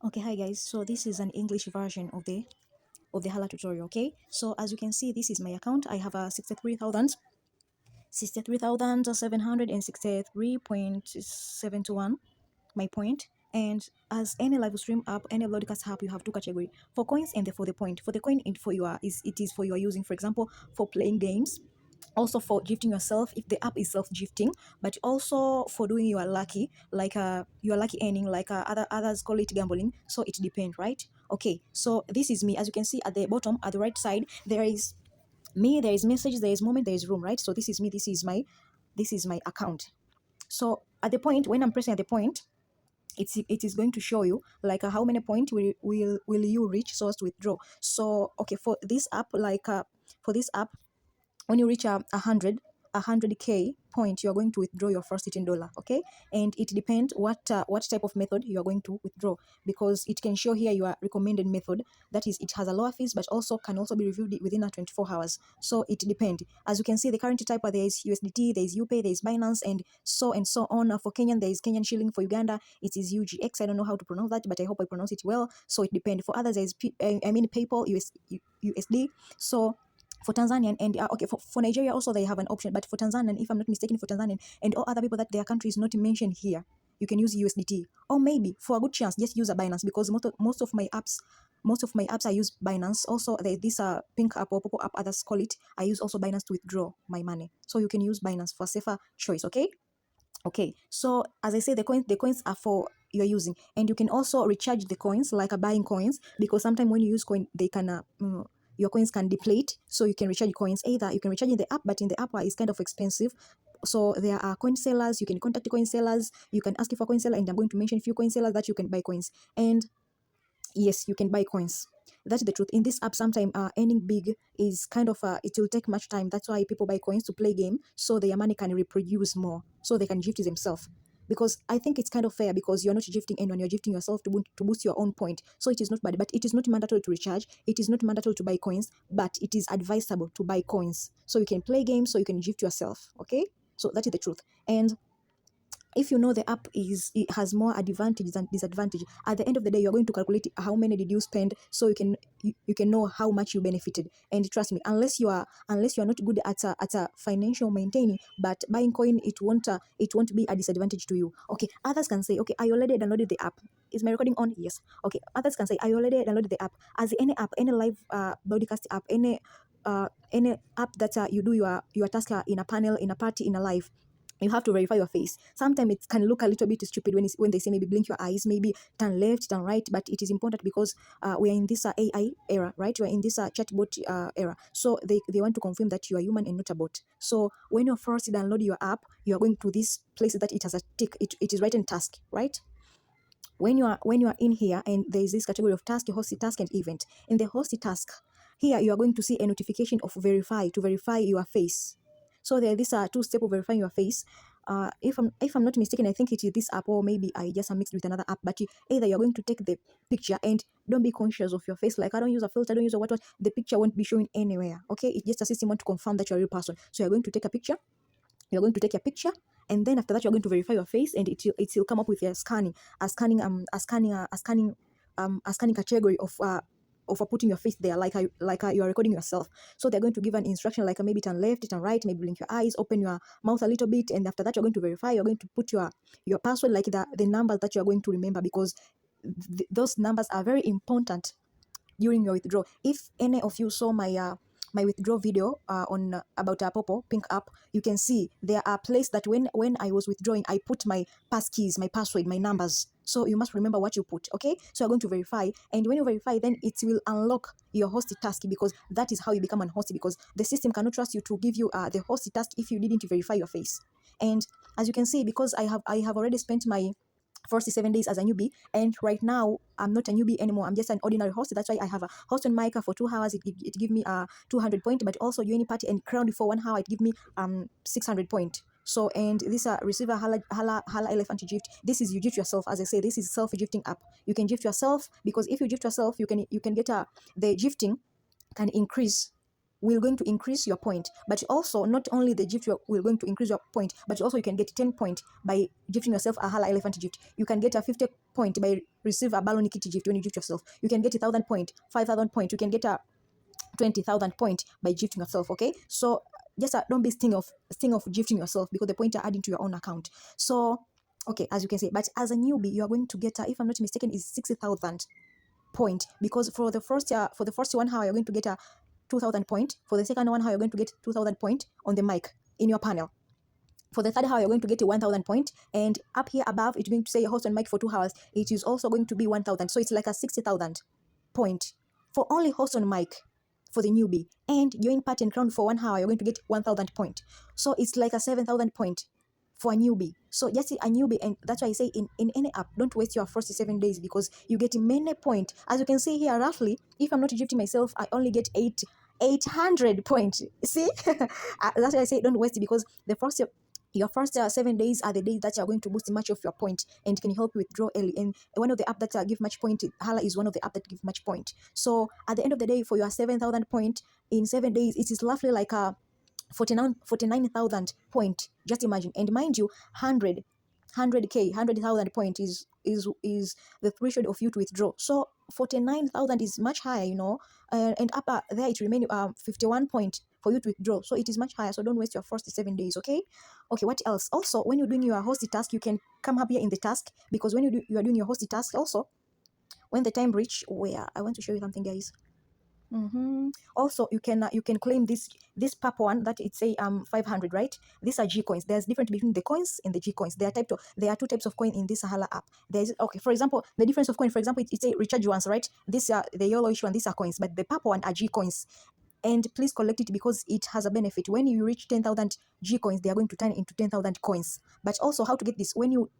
Okay, hi guys. So this is an English version of the Hala tutorial. Okay, so as you can see, this is my account. I have a 63,763.71 my point. And as any live stream app, any broadcast app, you have two category for coins and for the point. For the coin, it is for you are using, for example, for playing games, also for gifting yourself if the app is self-gifting, but also for doing your lucky, like your lucky earning, like others call it gambling. So it depends, right? Okay, so this is me. As you can see at the bottom, at the right side, there is me, there is message, there is moment, there is room, right? So this is me, this is my account. So at the point, when I'm pressing at the point, it is going to show you like how many points will you reach so as to withdraw. So okay, for this app, like for this app, when you reach a hundred k point, you are going to withdraw your first $18. Okay, and it depends what type of method you are going to withdraw, because it can show here your recommended method, that is, it has a lower fees, but also can also be reviewed within a 24 hours. So it depends. As you can see, the currency type, there is USDT, there is UPay, there is Binance, and so on. For Kenyan, there is Kenyan shilling. For Uganda, it is UGX. I don't know how to pronounce that, but I hope I pronounce it well. So it depends. For others, there is PayPal, USD. So for Tanzanian and okay, for Nigeria also they have an option, but for Tanzanian, if I'm not mistaken, for Tanzanian and all other people that their country is not mentioned here, you can use USDT, or maybe for a good chance just use a Binance, because most of my apps I use Binance. Also there this pink app or purple app others call it, I use also Binance to withdraw my money. So you can use Binance for a safer choice. Okay, so as I say, the coins are for you're using, and you can also recharge the coins, like buying coins, because sometimes when you use coin, they can your coins can deplete. So you can recharge coins. Either you can recharge in the app, but in the app it's kind of expensive. So there are coin sellers. You can contact the coin sellers. You can ask for coin seller, and I'm going to mention a few coin sellers that you can buy coins. And yes, you can buy coins. That's the truth. In this app, sometimes earning big is kind of it will take much time. That's why people buy coins to play game, so their money can reproduce more, so they can gift themselves. Because I think it's kind of fair, because you're not gifting anyone, you're gifting yourself to boost your own point. So it is not bad, but it is not mandatory to recharge. It is not mandatory to buy coins, but it is advisable to buy coins, so you can play games, so you can gift yourself. Okay, so that is the truth. And if you know the app it has more advantage than disadvantage, at the end of the day you're going to calculate how many did you spend, so you can know how much you benefited. And trust me, unless you are not good at a financial maintaining, but buying coin, it won't be a disadvantage to you. Okay, others can say, okay, I already downloaded the app. Is my recording on? Yes. Okay, others can say, I already downloaded the app. As any app, any live broadcast app, any app that you do your task in a panel, in a party, in a live, you have to verify your face. Sometimes it can look a little bit stupid when they say maybe blink your eyes, maybe turn left, turn right, but it is important, because we are in this AI era, right? We are in this chatbot era. So they want to confirm that you are human and not a bot. So when you first download your app, you are going to this place that it has a tick. It is written task, right? When you are in here, and there is this category of task, host task, and event. In the host task, here you are going to see a notification of verify, to verify your face. So these are two steps of verifying your face. If I'm not mistaken, I think it is this app, or maybe I just mixed with another app. But either you're going to take the picture, and don't be conscious of your face. Like, I don't use a filter, I don't use a what. The picture won't be showing anywhere. Okay, it's just a system want to confirm that you're a real person. So you're going to take a picture. You're going to take a picture, and then after that you're going to verify your face, and it will come up with a scanning category of putting your face there, like you are recording yourself. So they're going to give an instruction, like maybe turn left, turn right, maybe blink your eyes, open your mouth a little bit, and after that you're going to verify. You're going to put your password, like the numbers that you're going to remember, because those numbers are very important during your withdrawal. If any of you saw my withdrawal video on about a purple pink app, you can see there are places that when I was withdrawing, I put my pass keys, my password, my numbers. So you must remember what you put. Okay, so you're going to verify, and when you verify, then it will unlock your host task, because that is how you become an host, because the system cannot trust you to give you the host task if you didn't verify your face. And as you can see, because I have already spent my 47 days as a newbie, and right now I'm not a newbie anymore, I'm just an ordinary host. That's why I have a host on mic for 2 hours. It give me 200 point, but also join party and crowd for 1 hour, it give me 600 point. So, and this receiver Hala elephant gift, this is you gift yourself. As I say, this is self-gifting app. You can gift yourself, because if you gift yourself, you can get the gifting can increase will going to increase your point. But also, not only the gift will going to increase your point, but also you can get 10 point by gifting yourself a Hala elephant gift. You can get a 50 point by receive a balloon kitty gift when you gift yourself. You can get 1,000 point, 5,000 point. You can get a 20,000 point by gifting yourself. Okay, so just don't be sting of gifting yourself, because the point are adding to your own account. So okay, as you can see, but as a newbie, you are going to get if I'm not mistaken, is 60,000 point, because for the first 1 hour you're going to get a 2,000 point. For the second 1 hour you're going to get 2,000 point on the mic in your panel. For the third hour you're going to get a 1,000 point, and up here above it's going to say host on mic for 2 hours. It is also going to be 1,000, so it's like a 60,000 point for only host on mic for the newbie. And join party and crown for 1 hour you're going to get 1,000 point, so it's like a 7,000 point for a newbie. So just a newbie, and that's why I say in any app, don't waste your first 7 days, because you get many point. As you can see here, roughly, if I'm not gifting myself, I only get 800 point. See, that's why I say don't waste it, because your first 7 days are the days that are going to boost much of your point and can help you withdraw early. And one of the app that give much point, Hala is one of the app that give much point. So at the end of the day, for your 7,000 point in 7 days, it is roughly like a 49,000 point. Just imagine. And mind you, 100,000 point is the threshold of you to withdraw. So 49,000 is much higher, and up there it remains 51 point for you to withdraw. So it is much higher. So don't waste your first 7 days. Okay, what else? Also, when you're doing your host task, you can come up here in the task, because when you are doing your host task, also when the time reach, where I want to show you something, guys. Also, you can claim this purple one that it say 500, right? These are G coins. There's difference between the coins and the G coins. There are 2 types of coin in this Hala app. There's for example, the difference of coin. For example, it's a recharge ones, right? These are the yellowish one. These are coins, but the purple one are G coins. And please collect it, because it has a benefit. When you reach 10,000 G coins, they are going to turn into 10,000 coins. But also, how to get this? When you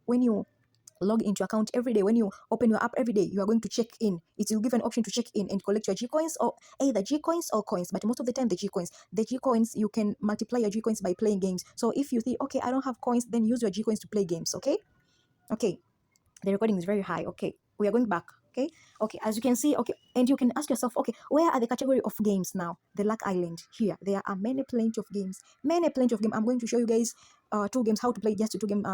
log into your account every day, when you open your app every day, you are going to check in. It will give an option to check in and collect your G coins, or either G coins or coins, but most of the time the G coins, you can multiply your G coins by playing games. So if you think, okay, I don't have coins, then use your G coins to play games. Okay, the recording is very high. Okay, we are going back. Okay, as you can see, okay, and you can ask yourself, okay, where are the category of games now? The Luck Island. Here there are plenty of games. I'm going to show you guys 2 games, how to play just 2 games.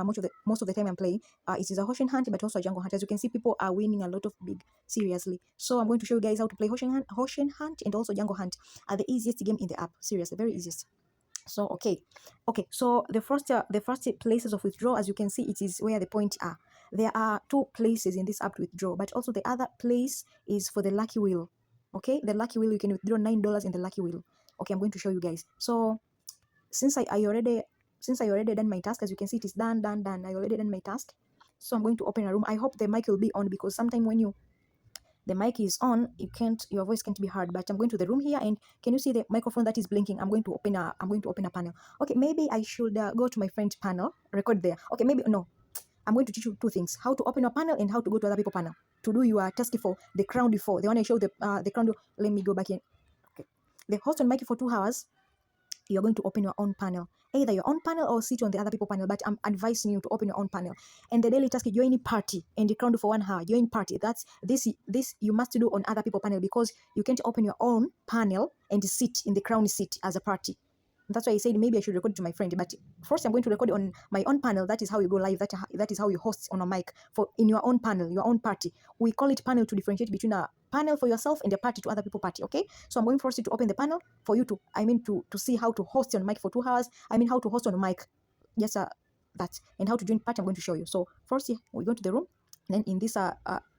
Most of the time I'm playing it is a ocean hunt, but also a jungle hunt. As you can see, people are winning a lot of big, seriously. So I'm going to show you guys how to play ocean hunt and also jungle hunt. Are the easiest game in the app, seriously, very easiest. So okay, so the first places of withdrawal, as you can see, it is where the points are. There are 2 places in this app to withdraw, but also the other place is for the lucky wheel. Okay, the lucky wheel, you can withdraw $9 in the lucky wheel. Okay, I'm going to show you guys. So since I already done my task, as you can see, it is done. I already done my task. So I'm going to open a room. I hope the mic will be on, because sometimes when the mic is on, your voice can't be heard. But I'm going to the room here, and can you see the microphone that is blinking? I'm going to open a panel. Okay, maybe I should go to my friend's panel, record there. Okay, maybe no. I'm going to teach you 2 things: how to open your panel and how to go to other people's panel to do your task for the crown before. The one I showed the crown. Let me go back in. Okay, the host on mic for 2 hours. You're going to open your own panel, either your own panel or sit on the other people panel, but I'm advising you to open your own panel. And the daily task is join party and the crown for 1 hour. Join party. That's this you must do on other people panel, because you can't open your own panel and sit in the crown seat as a party. That's why I said maybe I should record to my friend. But first, I'm going to record on my own panel. That is how you go live. That is how you host on a mic for in your own panel, your own party. We call it panel to differentiate between a panel for yourself and a party to other people party. Okay, so I'm going first to open the panel for you to see how to host on mic for 2 hours. How to host on a mic, yes, that, and how to join party. I'm going to show you. So first, we go to the room. Then in this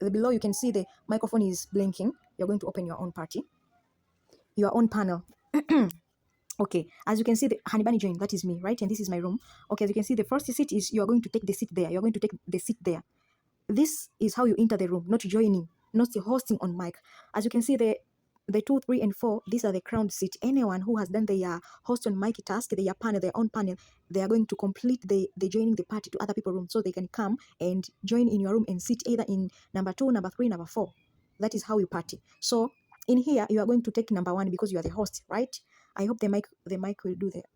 below you can see the microphone is blinking. You're going to open your own party, your own panel. Okay, as you can see, the Honey Bunny joined. That is me, right? And this is my room. Okay, as you can see, the first seat is you are going to take the seat there. You're going to take the seat there. This is how you enter the room, not joining, not hosting on mic. As you can see, the 2, 3, and 4, these are the crowned seat. Anyone who has done their host on mic task, their panel, their own panel, they are going to complete the joining the party to other people's room, so they can come and join in your room and sit either in number 2, number 3, number 4. That is how you party. So in here, you are going to take number 1 because you are the host, right? I hope the mic will do that.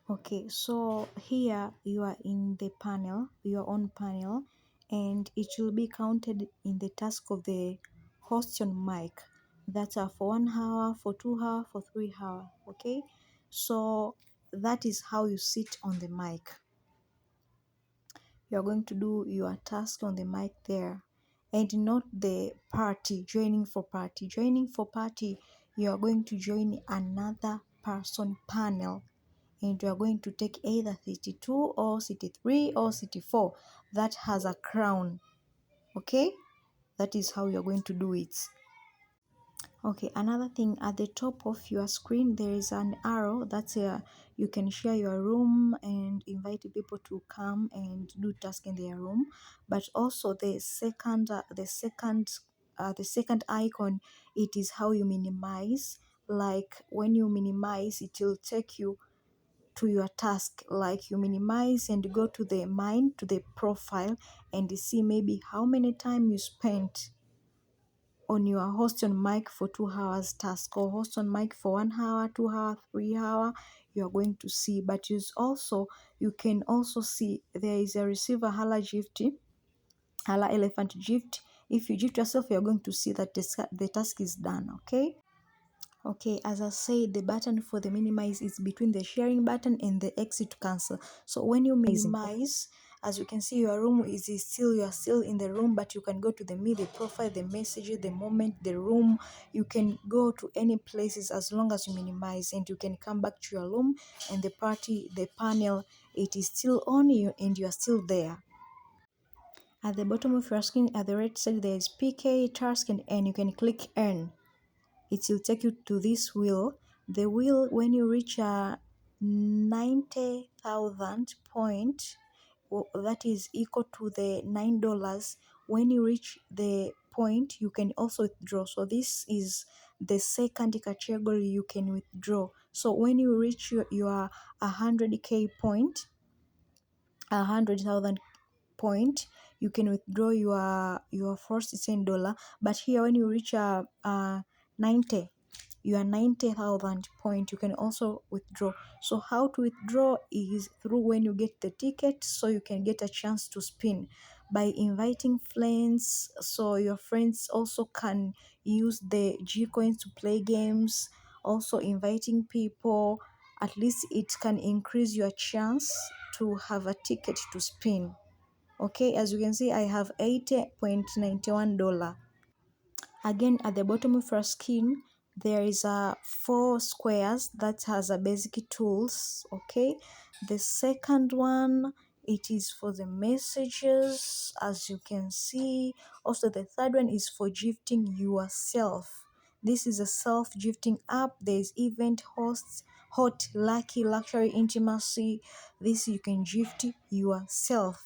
Okay, so here you are in the panel, your own panel, and it will be counted in the task of the host on mic. that are for 1 hour, for 2 hour, for 3 hour. Okay, so that is how you sit on the mic. You are going to do your task on the mic there, and not the party, joining for party. Joining for party, you are going to join another person panel, and you are going to take either 32 or 33 or 34 that has a crown. Okay, that is how you're going to do it. Okay, another thing, at the top of your screen there is an arrow that's you can share your room and invite people to come and do task in their room. But also the second icon, it is how you minimize. Like when you minimize, it will take you to your task. Like you minimize and go to the to the profile, and you see maybe how many time you spent on your host on mic for 2 hours task, or host on mic for 1 hour, 2 hour, 3 hour. You are going to see. But you can also see there is a receiver Hala gift, Hala elephant gift. If you gift yourself, you're going to see that the task is done. Okay. Okay, as I said, the button for the minimize is between the sharing button and the exit to cancel. So when you minimize, as you can see, your room you are still in the room, but you can go to the profile, the message, the moment, the room. You can go to any places as long as you minimize, and you can come back to your room, and the panel, it is still on you, and you are still there. At the bottom of your screen, at the right side, there is PK, task, and N. You can click N. It will take you to this wheel. The wheel, when you reach a 90,000 point, that is equal to the $9. When you reach the point, you can also withdraw. So this is the second category you can withdraw. So when you reach your 100k point, 100,000 point, you can withdraw your first $10. But here when you reach 90, your 90,000 point, you can also withdraw. So how to withdraw is through when you get the ticket, so you can get a chance to spin by inviting friends, so your friends also can use the G coins to play games. Also inviting people, at least it can increase your chance to have a ticket to spin. Okay, as you can see, I have $80.91. Again, at the bottom of your screen, there is a 4 squares that has a basic tools. Okay, the second one, it is for the messages, as you can see. Also, the third one is for gifting yourself. This is a self gifting app. There is event hosts, hot, lucky, luxury, intimacy. This you can gift yourself.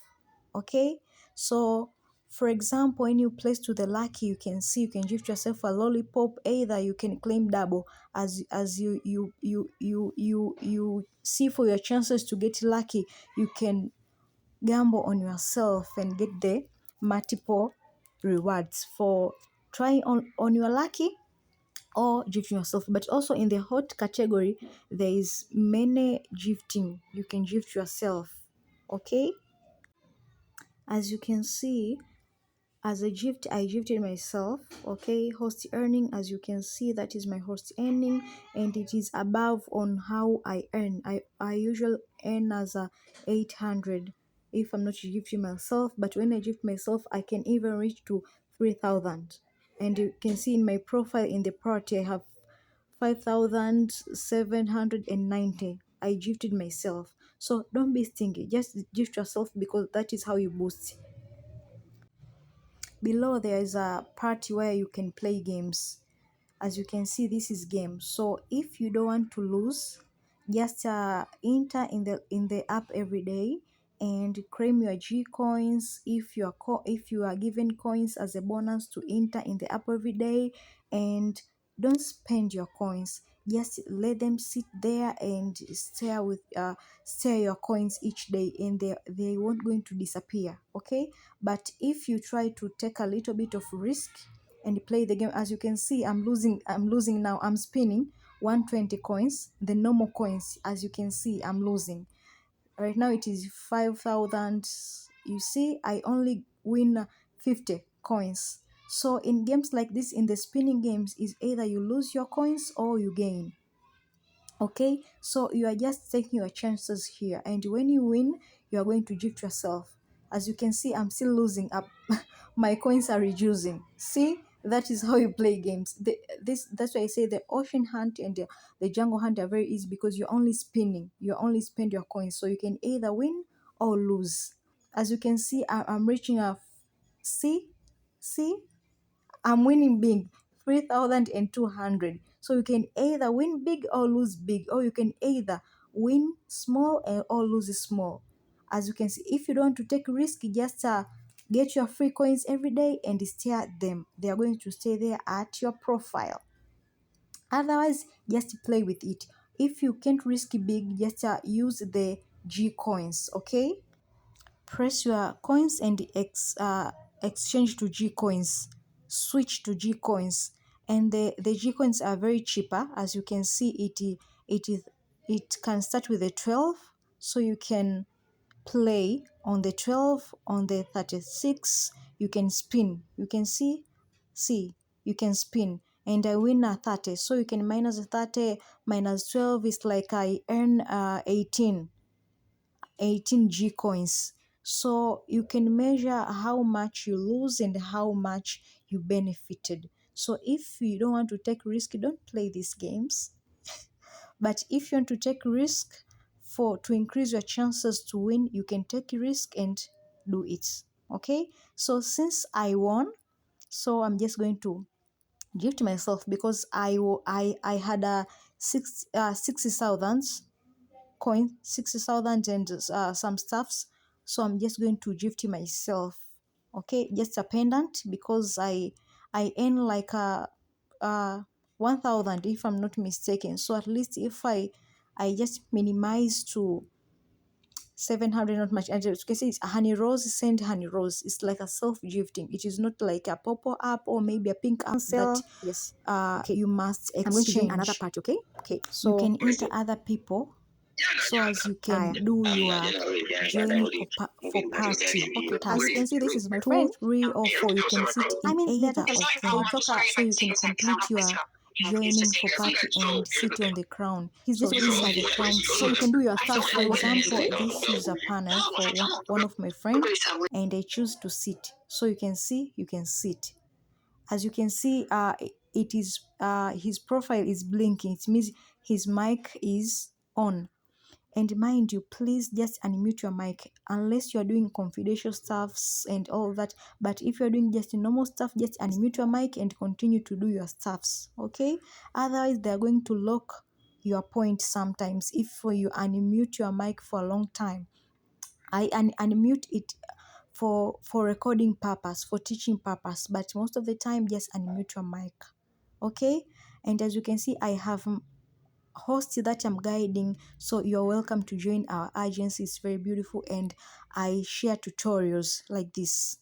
Okay, so for example, when you place to the lucky, you can see you can gift yourself a lollipop. Either you can claim double as you see for your chances to get lucky. You can gamble on yourself and get the multiple rewards for trying on your lucky or gifting yourself. But also in the hot category, there is many gifting. You can gift yourself. Okay, as you can see, as a gift, I gifted myself. Okay, host earning, as you can see, that is my host earning, and it is above on how I earn. I usually earn as a 800 if I'm not gifting myself, but when I gift myself, I can even reach to 3,000. And you can see in my profile in the party, I have 5,790. I gifted myself. So don't be stingy, just gift yourself, because that is how you boost. Below there is a part where you can play games. As you can see, this is game. So if you don't want to lose, just enter in the app every day and claim your G coins. If you are given coins as a bonus to enter in the app every day, and don't spend your coins. Just let them sit there and stare your coins each day, and they won't going to disappear. Okay, but if you try to take a little bit of risk and play the game, as you can see, I'm losing now. I'm spinning 120 coins, the normal coins. As you can see, I'm losing right now. It is 5,000. You see, I only win 50 coins. So in games like this, in the spinning games, is either you lose your coins or you gain. Okay, so you are just taking your chances here, and when you win, you are going to gift yourself. As you can see, I'm still losing up. My coins are reducing. See, that is how you play games. That's why I say the ocean hunt and the jungle hunt are very easy, because you're only spinning. You only spend your coins, so you can either win or lose. As you can see, I'm reaching a. See, I'm winning big, 3,200. So you can either win big or lose big, or you can either win small or lose small. As you can see, if you don't want to take risk, just get your free coins every day and stare at them. They are going to stay there at your profile. Otherwise, just play with it. If you can't risk big, just use the G coins, okay? Press your coins and exchange to G coins, switch to G coins, and the G coins are very cheaper. As you can see, it can start with a 12, so you can play on the 12, on the 36. You can spin, you can see you can spin, and I win a 30, so you can minus 30 minus 12 is like I earn 18 G coins. So you can measure how much you lose and how much you benefited. So if you don't want to take risk, don't play these games. But if you want to take risk to increase your chances to win, you can take risk and do it. Okay? So since I won, so I'm just going to gift myself, because I had a 60,000 coin, 60,000 and some stuffs. So I'm just going to gift myself, okay, just a pendant, because I earn like a 1,000 if I'm not mistaken. So at least if I just minimize to 700, not much. And as you can see, it's a honey rose, send honey rose. It's like a self gifting. It is not like a purple app or maybe a pink app that Yes. you must I'm going to join another exchange. part, okay? Okay. You So can enter other people, so as you can do your join for party. okay, As as you can see, this is my two, friend. 3 or 4, you can sit I in mean, they're either talking of they them, talk so you can complete your joining for party and sit on the crown. he's So just these reading are the crown so you can seats. do your So stuff for over there. example, this is a panel for one of my friend, and I choose to sit. So you can see, you can sit. As you can see, it is his profile is blinking. It means his mic is on. And mind you, please just unmute your mic unless you are doing confidential stuffs and all that. But if you're doing just normal stuff, just unmute your mic and continue to do your stuffs. Okay? Otherwise, they're going to lock your point sometimes if you unmute your mic for a long time. I unmute it for recording purpose, for teaching purpose, but most of the time just unmute your mic. Okay? And as you can see, I have host that I'm guiding, so you're welcome to join our agency. It's very beautiful, and I share tutorials like this.